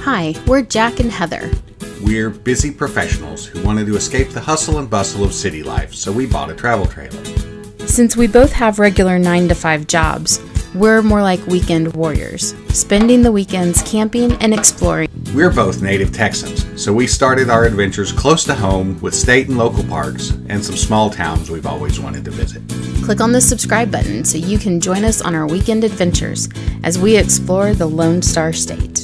Hi, we're Jack and Heather. We're busy professionals who wanted to escape the hustle and bustle of city life, so we bought a travel trailer. Since we both have regular 9-to-5 jobs, we're more like weekend warriors, spending the weekends camping and exploring. We're both native Texans, so we started our adventures close to home with state and local parks and some small towns we've always wanted to visit. Click on the subscribe button so you can join us on our weekend adventures as we explore the Lone Star State.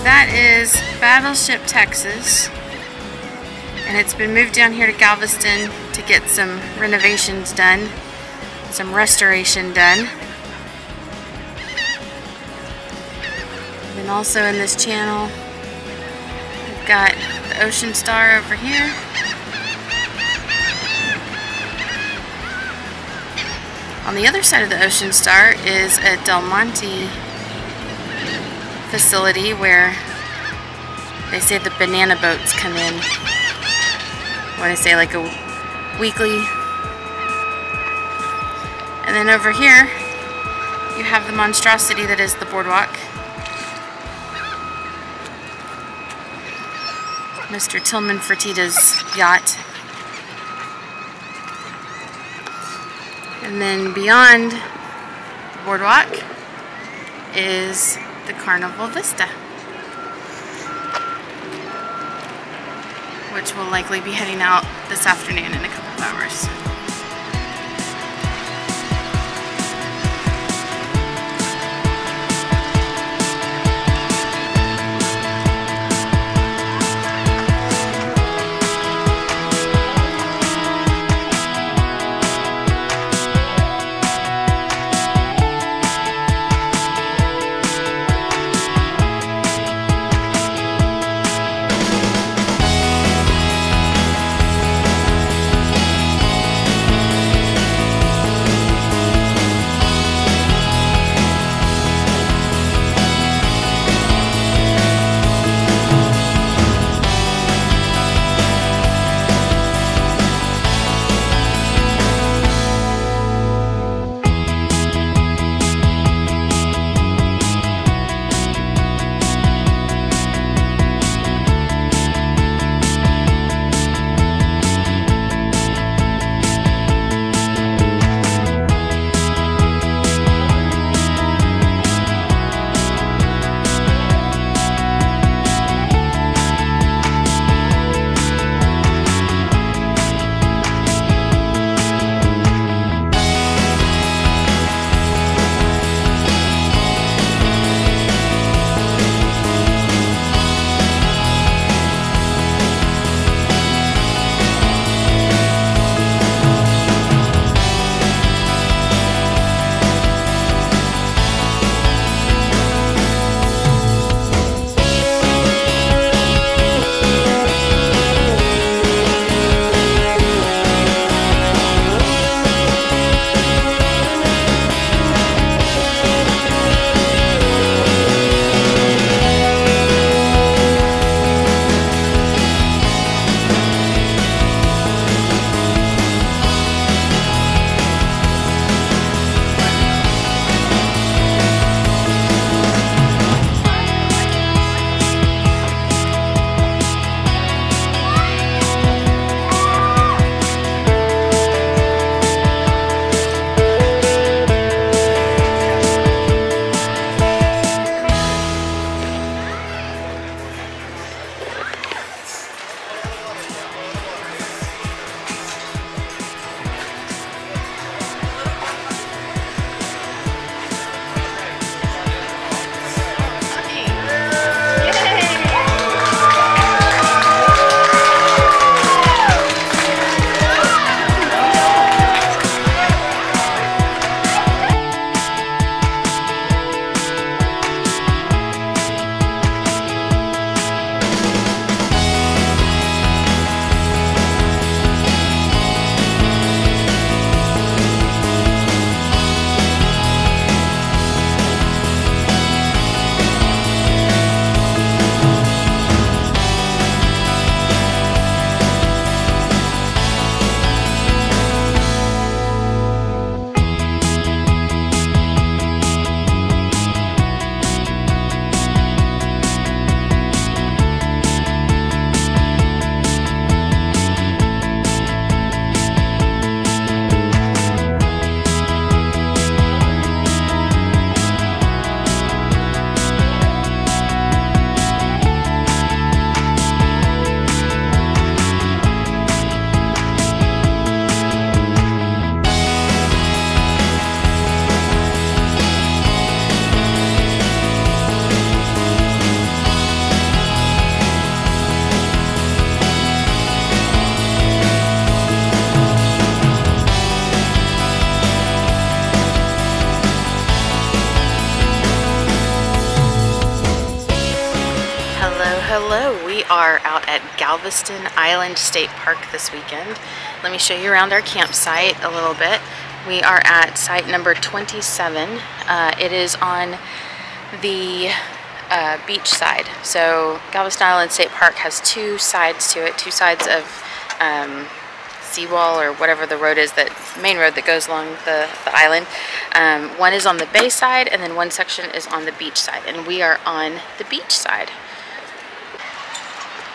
That is Battleship, Texas, and it's been moved down here to Galveston to get some renovations done, some restoration done. And also in this channel, we've got the Ocean Star over here. On the other side of the Ocean Star is a Del Monte facility where they say the banana boats come in. When I say like a weekly. And then over here you have the monstrosity that is the boardwalk. Mr. Tillman Fertitta's yacht. And then beyond the boardwalk is the Carnival Vista, which will likely be heading out this afternoon in a couple of hours. are out at Galveston Island State Park this weekend. Let me show you around our campsite a little bit. We are at site number 27. It is on the beach side. So Galveston Island State Park has two sides to it, two sides of seawall or whatever the road is, that main road that goes along the island. One is on the bay side and then one section is on the beach side, and we are on the beach side.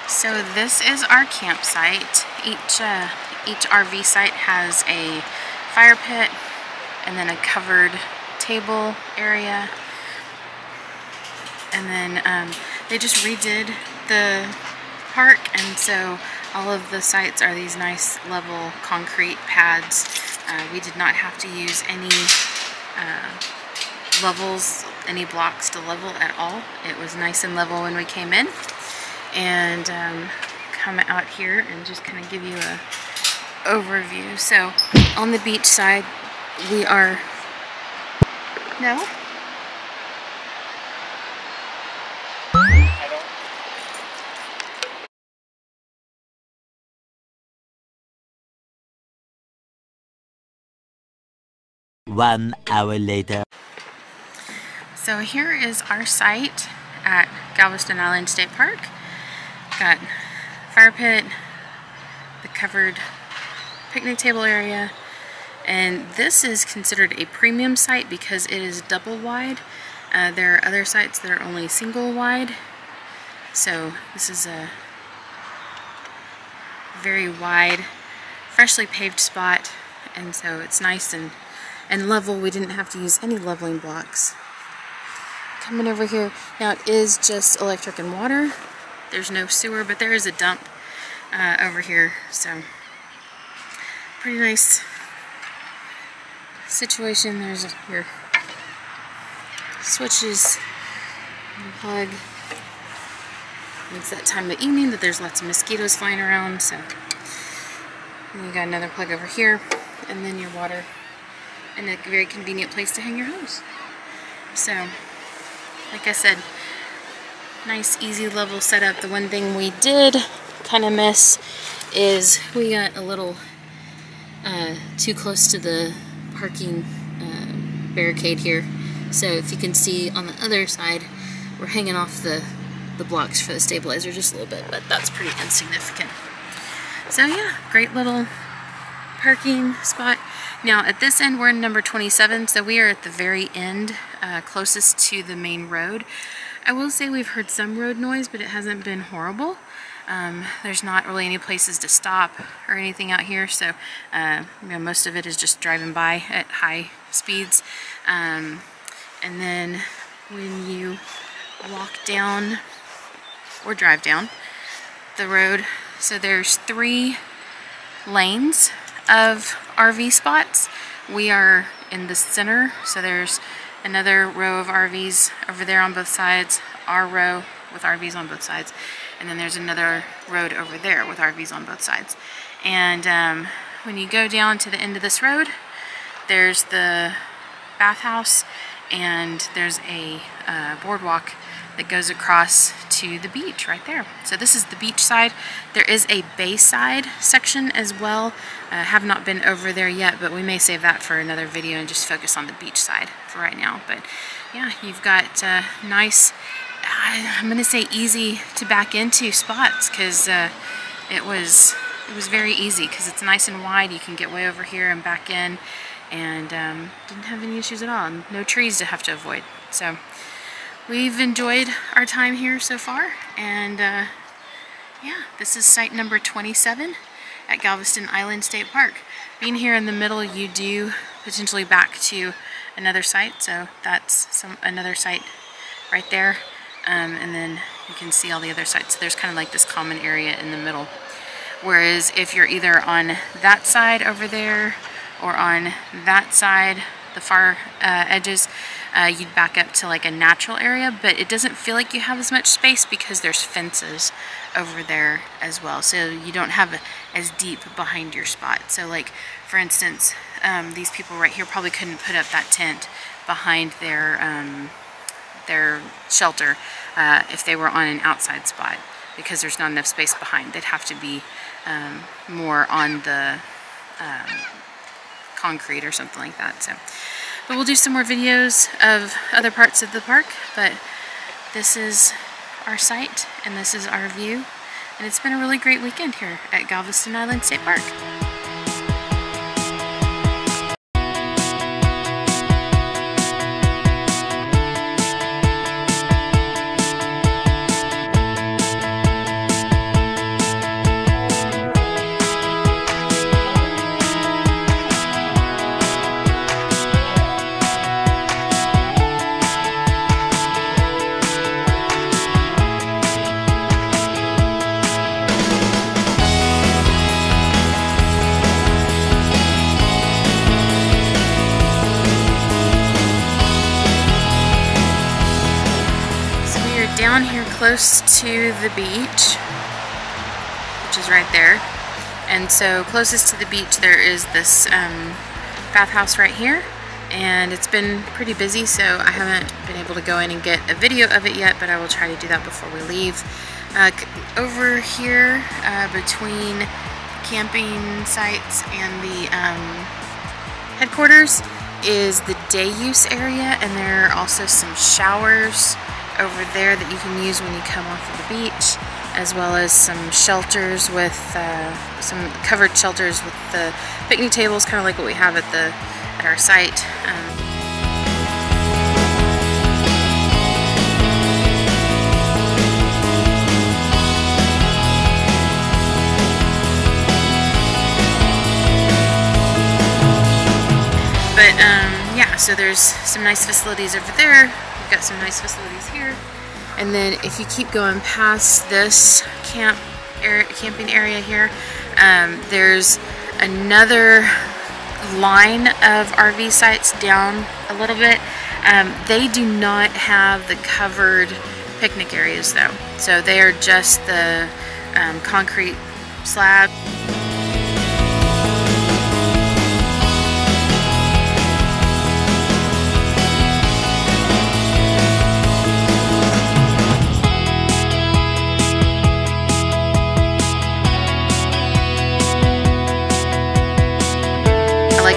So this is our campsite. Each RV site has a fire pit and then a covered table area, and then they just redid the park, and so all of the sites are these nice level concrete pads. We did not have to use any levels, any blocks to level at all. It was nice and level when we came in. And come out here and just kind of give you a overview. So on the beach side, we are no. One hour later. So here is our site at Galveston Island State Park. Got fire pit, the covered picnic table area, and this is considered a premium site because it is double wide. There are other sites that are only single wide, so this is a very wide, freshly paved spot, and so it's nice and level. We didn't have to use any leveling blocks. Coming over here, now it is just electric and water. There's no sewer, but there is a dump over here, so pretty nice situation. There's your switches and plug. It's that time of the evening that there's lots of mosquitoes flying around, so and you got another plug over here, and then your water, and a very convenient place to hang your hose. So, like I said, nice, easy, level setup. The one thing we did kind of miss is we got a little too close to the parking barricade here. So if you can see on the other side, we're hanging off the blocks for the stabilizer just a little bit, but that's pretty insignificant. So yeah, great little parking spot. Now at this end we're in number 27, so we are at the very end, closest to the main road. I will say we've heard some road noise, but it hasn't been horrible. There's not really any places to stop or anything out here, so you know, most of it is just driving by at high speeds. And then when you walk down or drive down the road, so there's 3 lanes of RV spots. We are in the center, so there's another row of RVs over there on both sides, our row with RVs on both sides, and then there's another road over there with RVs on both sides. And when you go down to the end of this road, there's the bathhouse, and there's a boardwalk that goes across to the beach right there. So this is the beach side. There is a bayside section as well. Have not been over there yet, but we may save that for another video and just focus on the beach side for right now. But yeah, you've got nice, I'm gonna say easy to back into spots, because it was very easy because it's nice and wide. You can get way over here and back in, and didn't have any issues at all. And no trees to have to avoid. So we've enjoyed our time here so far, and yeah, this is site number 27 at Galveston Island State Park. Being here in the middle, you do potentially back to another site, so that's another site right there, and then you can see all the other sites. So there's kind of like this common area in the middle. Whereas if you're either on that side over there or on that side, the far edges, you'd back up to like a natural area, but it doesn't feel like you have as much space because there's fences over there as well, so you don't have as deep behind your spot. So like for instance, these people right here probably couldn't put up that tent behind their shelter if they were on an outside spot. because there's not enough space behind. They'd have to be more on the concrete or something like that. So, but we'll do some more videos of other parts of the park, but this is our site and this is our view, and it's been a really great weekend here at Galveston Island State Park. Down here close to the beach, which is right there, and so closest to the beach there is this bathhouse right here, and it's been pretty busy, so I haven't been able to go in and get a video of it yet, but I will try to do that before we leave. Over here between camping sites and the headquarters is the day use area, and there are also some showers over there that you can use when you come off of the beach, as well as some shelters with some covered shelters with the picnic tables, kind of like what we have at our site. Yeah, so there's some nice facilities over there. We've got some nice facilities here. And then if you keep going past this camping area here, there's another line of RV sites down a little bit. They do not have the covered picnic areas though. So they are just the concrete slab.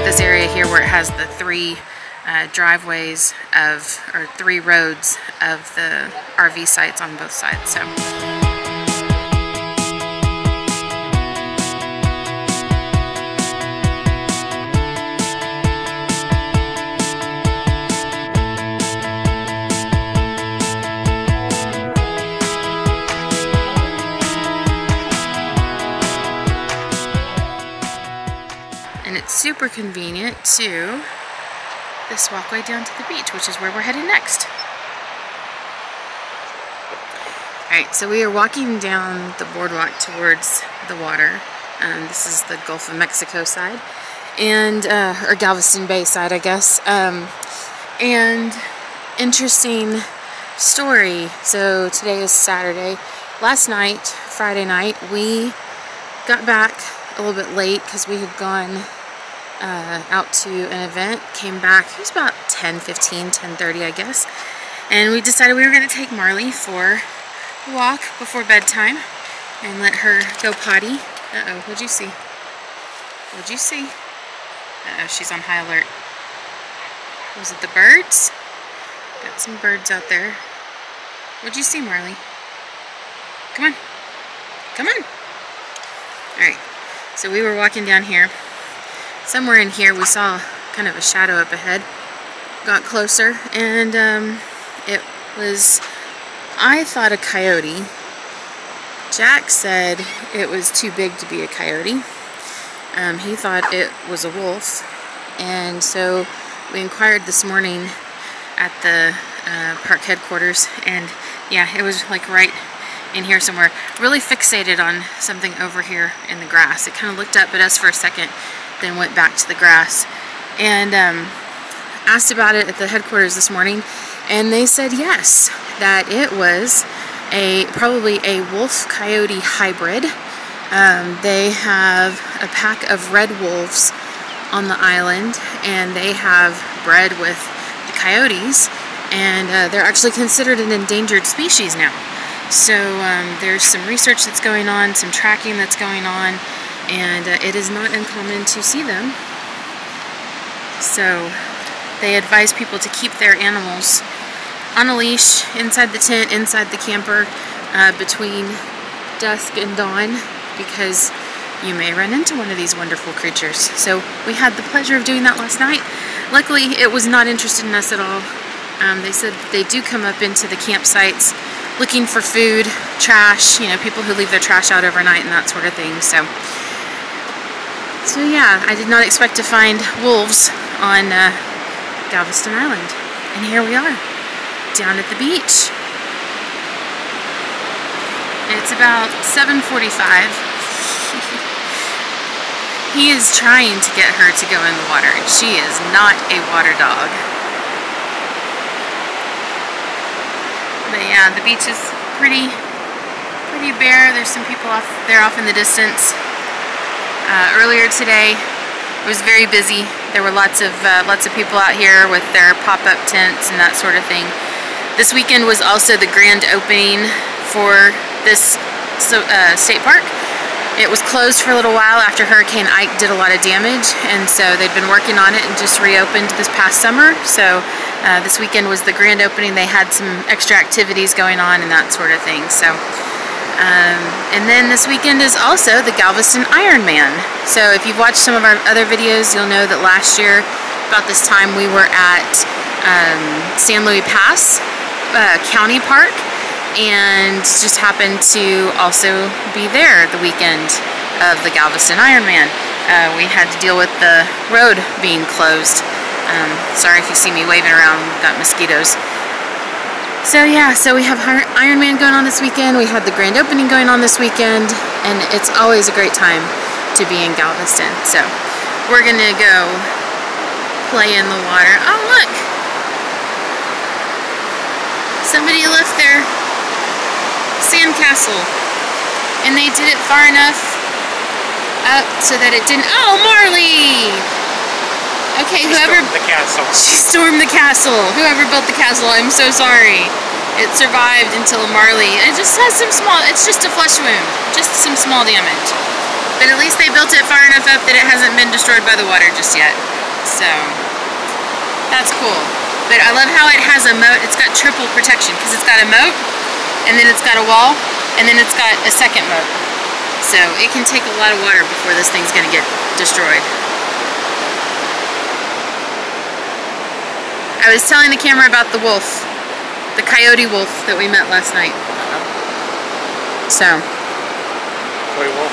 This area here where it has the three driveways or three roads of the RV sites on both sides. So. Super convenient to this walkway down to the beach, which is where we're headed next. Alright, so we are walking down the boardwalk towards the water. This is the Gulf of Mexico side, and or Galveston Bay side, I guess. And interesting story. So today is Saturday. Last night, Friday night, we got back a little bit late because we had gone out to an event, came back, it was about 10:15, 10:30 I guess, and we decided we were going to take Marley for a walk before bedtime and let her go potty. Uh-oh, what'd you see? What'd you see? Uh-oh, she's on high alert. Was it the birds? Got some birds out there. What'd you see, Marley? Come on. Come on. Alright, so we were walking down here. Somewhere in here we saw kind of a shadow up ahead. Got closer, and it was, I thought, a coyote. Jack said it was too big to be a coyote. He thought it was a wolf, and so we inquired this morning at the park headquarters, and yeah, it was like right in here somewhere. Really fixated on something over here in the grass. It kind of looked up at us for a second, then went back to the grass, and asked about it at the headquarters this morning, and they said yes, that it was probably a wolf-coyote hybrid. They have a pack of red wolves on the island, and they have bred with the coyotes, and they're actually considered an endangered species now. So there's some research that's going on, some tracking that's going on, and it is not uncommon to see them. So they advise people to keep their animals on a leash, inside the tent, inside the camper, between dusk and dawn, because you may run into one of these wonderful creatures. So we had the pleasure of doing that last night. Luckily, it was not interested in us at all. They said they do come up into the campsites looking for food, trash, you know, people who leave their trash out overnight and that sort of thing. So yeah, I did not expect to find wolves on Galveston Island. And here we are, down at the beach. It's about 7:45. He is trying to get her to go in the water, and she is not a water dog. But yeah, the beach is pretty bare. There's some people off in the distance. Earlier today, it was very busy. There were lots of people out here with their pop-up tents and that sort of thing. This weekend was also the grand opening for this state park. It was closed for a little while after Hurricane Ike did a lot of damage, and so they'd been working on it and just reopened this past summer. So this weekend was the grand opening. They had some extra activities going on and that sort of thing. So, and then this weekend is also the Galveston Ironman. So if you've watched some of our other videos, you'll know that last year, about this time, we were at San Luis Pass County Park, and just happened to also be there the weekend of the Galveston Ironman. We had to deal with the road being closed. Sorry if you see me waving around, we've got mosquitoes. So yeah, so we have Ironman going on this weekend, we had the grand opening going on this weekend, and it's always a great time to be in Galveston. So we're gonna go play in the water. Oh look! Somebody left their sandcastle, and they did it far enough up so that it didn't. Oh, Marley! Okay, whoever stormed the castle. She stormed the castle. Whoever built the castle, I'm so sorry. It survived until Marley. It just has some small. It's just a flesh wound, just some small damage. But at least they built it far enough up that it hasn't been destroyed by the water just yet. So that's cool. But I love how it has a moat. It's got triple protection because it's got a moat, and then it's got a wall, and then it's got a second moat. So it can take a lot of water before this thing's gonna get destroyed. I was telling the camera about the wolf, the coyote wolf that we met last night. So. Coy wolf.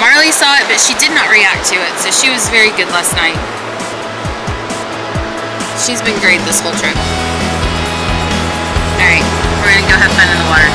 Marley saw it, but she did not react to it, so she was very good last night. She's been great this whole trip. Alright, we're gonna go have fun in the water.